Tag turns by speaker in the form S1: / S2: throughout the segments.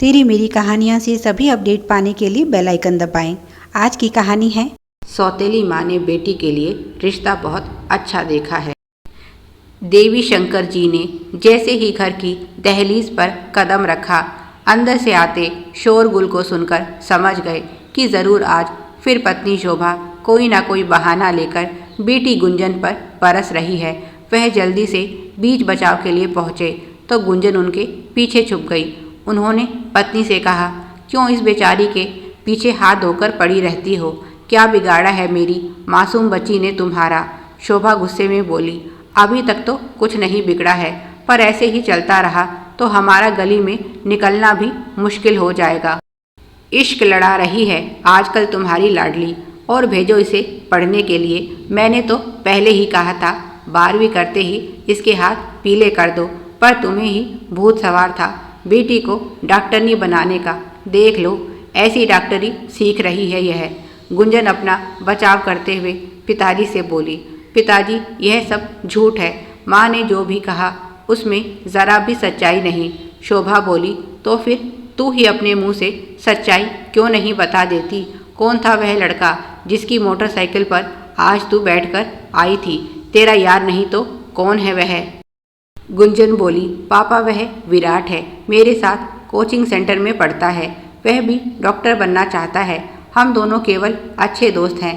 S1: तेरी मेरी कहानियाँ से सभी अपडेट पाने के लिए बेल आइकन दबाएं। आज की कहानी है
S2: सौतेली माँ ने बेटी के लिए रिश्ता बहुत अच्छा देखा है। देवी शंकर जी ने जैसे ही घर की दहलीज पर कदम रखा, अंदर से आते शोरगुल को सुनकर समझ गए कि ज़रूर आज फिर पत्नी शोभा कोई ना कोई बहाना लेकर बेटी गुंजन पर बरस रही है। वह जल्दी से बीच बचाव के लिए पहुँचे तो गुंजन उनके पीछे छुप गई। उन्होंने पत्नी से कहा, क्यों इस बेचारी के पीछे हाथ धोकर पड़ी रहती हो? क्या बिगाड़ा है मेरी मासूम बच्ची ने तुम्हारा? शोभा गुस्से में बोली, अभी तक तो कुछ नहीं बिगड़ा है, पर ऐसे ही चलता रहा तो हमारा गली में निकलना भी मुश्किल हो जाएगा। इश्क लड़ा रही है आजकल तुम्हारी लाडली, और भेजो इसे पढ़ने के लिए। मैंने तो पहले ही कहा था 12वीं करते ही इसके हाथ पीले कर दो, पर तुम्हें ही भूत सवार था बेटी को डॉक्टरनी बनाने का। देख लो ऐसी डॉक्टरी सीख रही है यह। गुंजन अपना बचाव करते हुए पिताजी से बोली, पिताजी यह सब झूठ है। माँ ने जो भी कहा उसमें ज़रा भी सच्चाई नहीं। शोभा बोली, तो फिर तू ही अपने मुंह से सच्चाई क्यों नहीं बता देती? कौन था वह लड़का जिसकी मोटरसाइकिल पर आज तू बैठकर आई थी? तेरा यार नहीं तो कौन है वह? गुंजन बोली, पापा वह विराट है, मेरे साथ कोचिंग सेंटर में पढ़ता है। वह भी डॉक्टर बनना चाहता है। हम दोनों केवल अच्छे दोस्त हैं।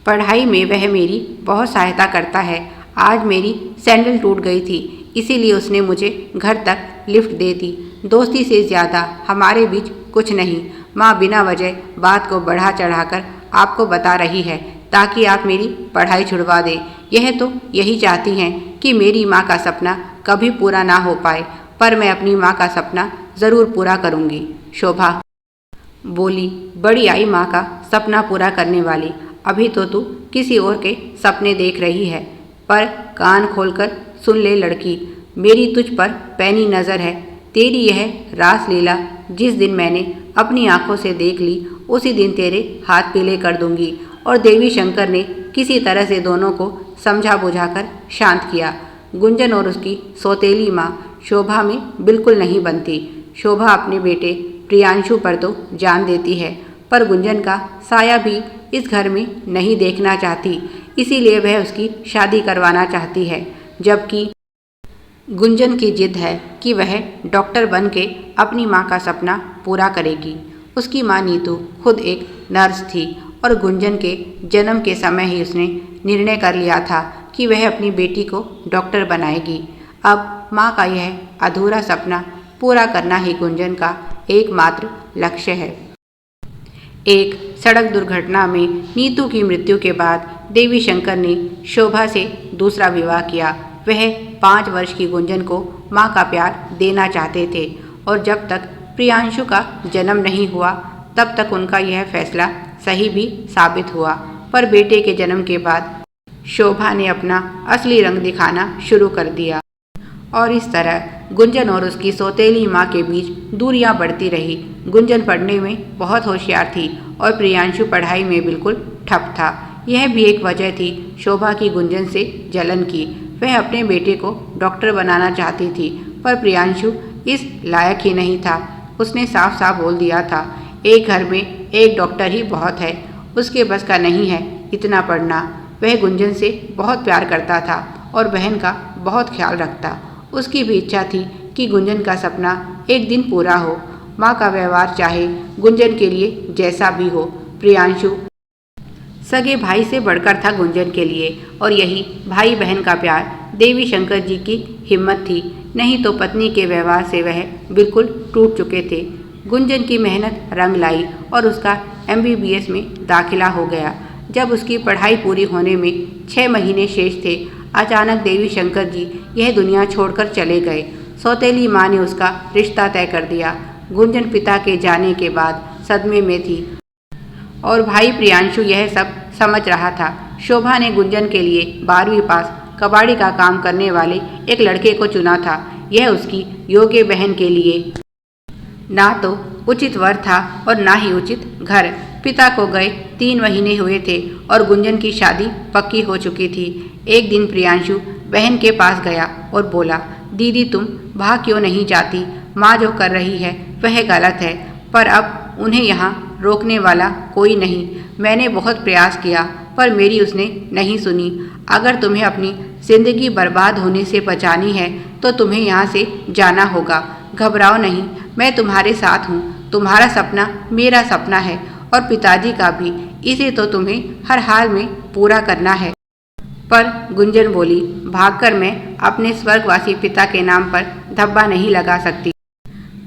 S2: पढ़ाई में वह मेरी बहुत सहायता करता है। आज मेरी सैंडल टूट गई थी, इसीलिए उसने मुझे घर तक लिफ्ट दे दी। दोस्ती से ज़्यादा हमारे बीच कुछ नहीं। माँ बिना वजह बात को बढ़ा चढ़ाकर आपको बता रही है ताकि आप मेरी पढ़ाई छुड़वा दें। यह तो यही चाहती हैं कि मेरी माँ का सपना कभी पूरा ना हो पाए, पर मैं अपनी माँ का सपना ज़रूर पूरा करूँगी। शोभा बोली, बड़ी आई माँ का सपना पूरा करने वाली। अभी तो तू किसी और के सपने देख रही है, पर कान खोलकर सुन ले लड़की, मेरी तुझ पर पैनी नज़र है। तेरी यह रासलीला जिस दिन मैंने अपनी आंखों से देख ली, उसी दिन तेरे हाथ पीले कर दूंगी। और देवी शंकर ने किसी तरह से दोनों को समझा बुझाकर शांत किया। गुंजन और उसकी सौतेली माँ शोभा में बिल्कुल नहीं बनती। शोभा अपने बेटे प्रियांशु पर तो जान देती है, पर गुंजन का साया भी इस घर में नहीं देखना चाहती, इसीलिए वह उसकी शादी करवाना चाहती है। जबकि गुंजन की जिद है कि वह डॉक्टर बन के अपनी माँ का सपना पूरा करेगी। उसकी माँ नीतू खुद एक नर्स थी और गुंजन के जन्म के समय ही उसने निर्णय कर लिया था कि वह अपनी बेटी को डॉक्टर बनाएगी। अब माँ का यह अधूरा सपना पूरा करना ही गुंजन का एकमात्र लक्ष्य है। एक सड़क दुर्घटना में नीतू की मृत्यु के बाद देवी शंकर ने शोभा से दूसरा विवाह किया। वह 5 वर्ष की गुंजन को माँ का प्यार देना चाहते थे और जब तक प्रियांशु का जन्म नहीं हुआ तब तक उनका यह फैसला सही भी साबित हुआ। पर बेटे के जन्म के बाद शोभा ने अपना असली रंग दिखाना शुरू कर दिया और इस तरह गुंजन और उसकी सौतेली माँ के बीच दूरियां बढ़ती रही। गुंजन पढ़ने में बहुत होशियार थी और प्रियांशु पढ़ाई में बिल्कुल ठप था। यह भी एक वजह थी शोभा की गुंजन से जलन की। वह अपने बेटे को डॉक्टर बनाना चाहती थी, पर प्रियांशु इस लायक ही नहीं था। उसने साफ साफ बोल दिया था, एक घर में एक डॉक्टर ही बहुत है, उसके बस का नहीं है इतना पढ़ना। वह गुंजन से बहुत प्यार करता था और बहन का बहुत ख्याल रखता। उसकी भी इच्छा थी कि गुंजन का सपना एक दिन पूरा हो। माँ का व्यवहार चाहे गुंजन के लिए जैसा भी हो, प्रियांशु सगे भाई से बढ़कर था गुंजन के लिए, और यही भाई बहन का प्यार देवी शंकर जी की हिम्मत थी। नहीं तो पत्नी के व्यवहार से वह बिल्कुल टूट चुके थे। गुंजन की मेहनत रंग लाई और उसका MBBS में दाखिला हो गया। जब उसकी पढ़ाई पूरी होने में 6 महीने शेष थे, अचानक देवी शंकर जी यह दुनिया छोड़कर चले गए। सौतेली माँ ने उसका रिश्ता तय कर दिया। गुंजन पिता के जाने के बाद सदमे में थी और भाई प्रियांशु यह सब समझ रहा था। शोभा ने गुंजन के लिए 12वीं पास कबाड़ी का काम करने वाले एक लड़के को चुना था। यह उसकी योग्य बहन के लिए ना तो उचित वर था और ना ही उचित घर। पिता को गए 3 महीने हुए थे और गुंजन की शादी पक्की हो चुकी थी। एक दिन प्रियांशु बहन के पास गया और बोला, दीदी तुम भाग क्यों नहीं जाती? माँ जो कर रही है वह गलत है, पर अब उन्हें यहाँ रोकने वाला कोई नहीं। मैंने बहुत प्रयास किया पर मेरी उसने नहीं सुनी। अगर तुम्हें अपनी जिंदगी बर्बाद होने से बचानी है तो तुम्हें यहाँ से जाना होगा। घबराओ नहीं, मैं तुम्हारे साथ हूँ। तुम्हारा सपना मेरा सपना है और पिताजी का भी, इसे तो तुम्हें हर हाल में पूरा करना है। पर गुंजन बोली, भागकर मैं अपने स्वर्गवासी पिता के नाम पर धब्बा नहीं लगा सकती।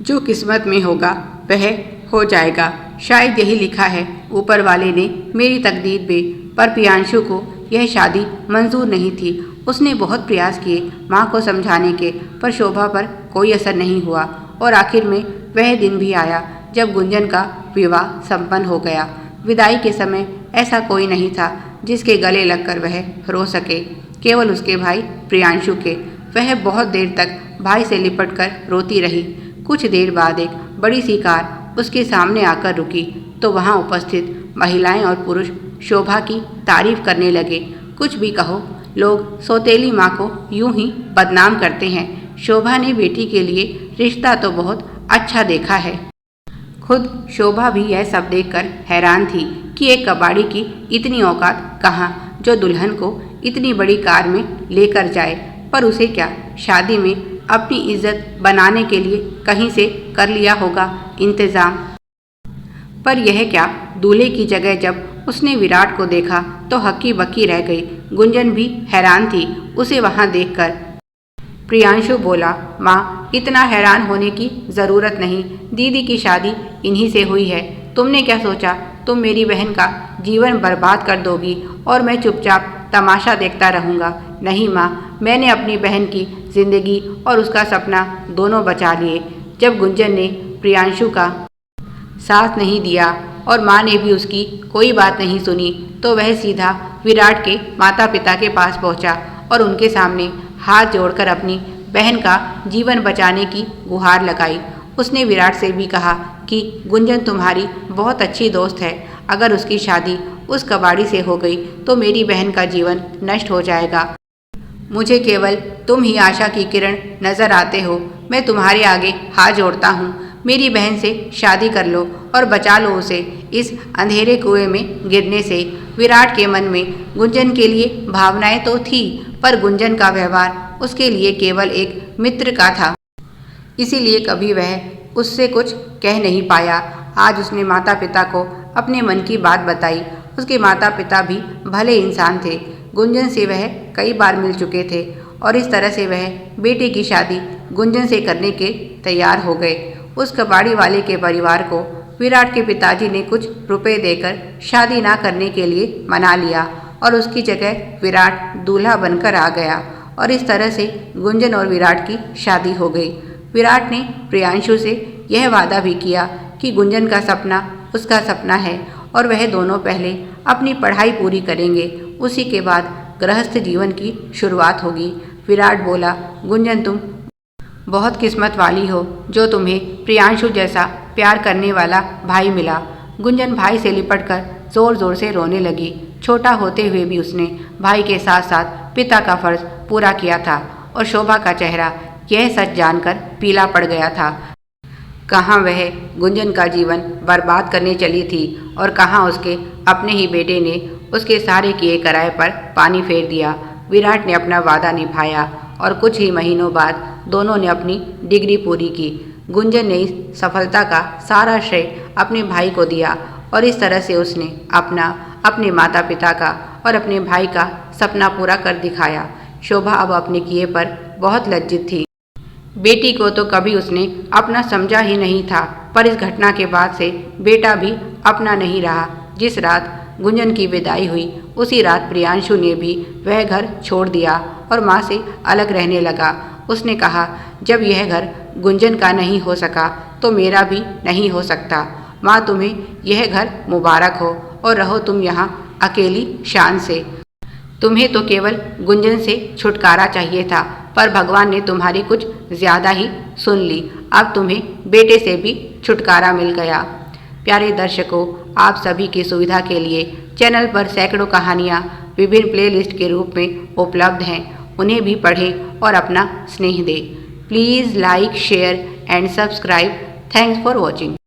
S2: जो किस्मत में होगा वह हो जाएगा। शायद यही लिखा है ऊपर वाले ने मेरी तकदीर में। पर प्रियांशु को यह शादी मंजूर नहीं थी। उसने बहुत प्रयास किए माँ को समझाने के, पर शोभा पर कोई असर नहीं हुआ और आखिर में वह दिन भी आया जब गुंजन का विवाह संपन्न हो गया। विदाई के समय ऐसा कोई नहीं था जिसके गले लगकर वह रो सके, केवल उसके भाई प्रियांशु के। वह बहुत देर तक भाई से लिपट कर रोती रही। कुछ देर बाद एक बड़ी सी कार उसके सामने आकर रुकी तो वहाँ उपस्थित महिलाएं और पुरुष शोभा की तारीफ करने लगे। कुछ भी कहो, लोग सौतेली माँ को यूं ही बदनाम करते हैं। शोभा ने बेटी के लिए रिश्ता तो बहुत अच्छा देखा है। खुद शोभा भी यह सब देखकर हैरान थी कि एक कबाड़ी की इतनी औकात कहाँ जो दुल्हन को इतनी बड़ी कार में लेकर जाए। पर उसे क्या, शादी में अपनी इज्जत बनाने के लिए कहीं से कर लिया होगा इंतजाम। पर यह क्या, दूल्हे की जगह जब उसने विराट को देखा तो हक्की बक्की रह गई। गुंजन भी हैरान थी उसे वहां देखकर। प्रियांशु बोला, माँ इतना हैरान होने की ज़रूरत नहीं, दीदी की शादी इन्हीं से हुई है। तुमने क्या सोचा तुम मेरी बहन का जीवन बर्बाद कर दोगी और मैं चुपचाप तमाशा देखता रहूँगा? नहीं माँ, मैंने अपनी बहन की जिंदगी और उसका सपना दोनों बचा लिए। जब गुंजन ने प्रियांशु का साथ नहीं दिया और माँ ने भी उसकी कोई बात नहीं सुनी तो वह सीधा विराट के माता पिता के पास पहुँचा और उनके सामने हाथ जोड़कर अपनी बहन का जीवन बचाने की गुहार लगाई। उसने विराट से भी कहा कि गुंजन तुम्हारी बहुत अच्छी दोस्त है, अगर उसकी शादी उस कबाड़ी से हो गई तो मेरी बहन का जीवन नष्ट हो जाएगा। मुझे केवल तुम ही आशा की किरण नजर आते हो। मैं तुम्हारे आगे हाथ जोड़ता हूँ, मेरी बहन से शादी कर लो और बचा लो उसे इस अंधेरे कुएं में गिरने से। विराट के मन में गुंजन के लिए भावनाएं तो थी, पर गुंजन का व्यवहार उसके लिए केवल एक मित्र का था, इसीलिए कभी वह उससे कुछ कह नहीं पाया। आज उसने माता पिता को अपने मन की बात बताई। उसके माता पिता भी भले इंसान थे। गुंजन से वह कई बार मिल चुके थे और इस तरह से वह बेटे की शादी गुंजन से करने के तैयार हो गए। उस कबाड़ी वाले के परिवार को विराट के पिताजी ने कुछ रुपए देकर शादी ना करने के लिए मना लिया और उसकी जगह विराट दूल्हा बनकर आ गया और इस तरह से गुंजन और विराट की शादी हो गई। विराट ने प्रियांशु से यह वादा भी किया कि गुंजन का सपना उसका सपना है और वह दोनों पहले अपनी पढ़ाई पूरी करेंगे, उसी के बाद गृहस्थ जीवन की शुरुआत होगी। विराट बोला, गुंजन तुम बहुत किस्मत वाली हो जो तुम्हें प्रियांशु जैसा प्यार करने वाला भाई मिला। गुंजन भाई से लिपटकर जोर जोर से रोने लगी। छोटा होते हुए भी उसने भाई के साथ साथ पिता का फर्ज पूरा किया था और शोभा का चेहरा यह सच जानकर पीला पड़ गया था। कहाँ वह गुंजन का जीवन बर्बाद करने चली थी और कहाँ उसके अपने ही बेटे ने उसके सारे किए कराए पर पानी फेर दिया। विराट ने अपना वादा निभाया और कुछ ही महीनों बाद दोनों ने अपनी डिग्री पूरी की। गुंजन ने इस सफलता का सारा श्रेय अपने भाई को दिया और इस तरह से उसने अपने माता पिता का और अपने भाई का सपना पूरा कर दिखाया। शोभा अब अपने किए पर बहुत लज्जित थी। बेटी को तो कभी उसने अपना समझा ही नहीं था, पर इस घटना के बाद से बेटा भी अपना नहीं रहा। जिस रात गुंजन की विदाई हुई उसी रात प्रियांशु ने भी वह घर छोड़ दिया और माँ से अलग रहने लगा। उसने कहा, जब यह घर गुंजन का नहीं हो सका तो मेरा भी नहीं हो सकता। माँ तुम्हें यह घर मुबारक हो और रहो तुम यहाँ अकेली शान से। तुम्हें तो केवल गुंजन से छुटकारा चाहिए था, पर भगवान ने तुम्हारी कुछ ज़्यादा ही सुन ली। अब तुम्हें बेटे से भी छुटकारा मिल गया। प्यारे दर्शकों, आप सभी की सुविधा के लिए चैनल पर सैकड़ों कहानियाँ विभिन्न प्लेलिस्ट के रूप में उपलब्ध हैं। उन्हें भी पढ़ें और अपना स्नेह दें। Please like, share and subscribe. Thanks for watching.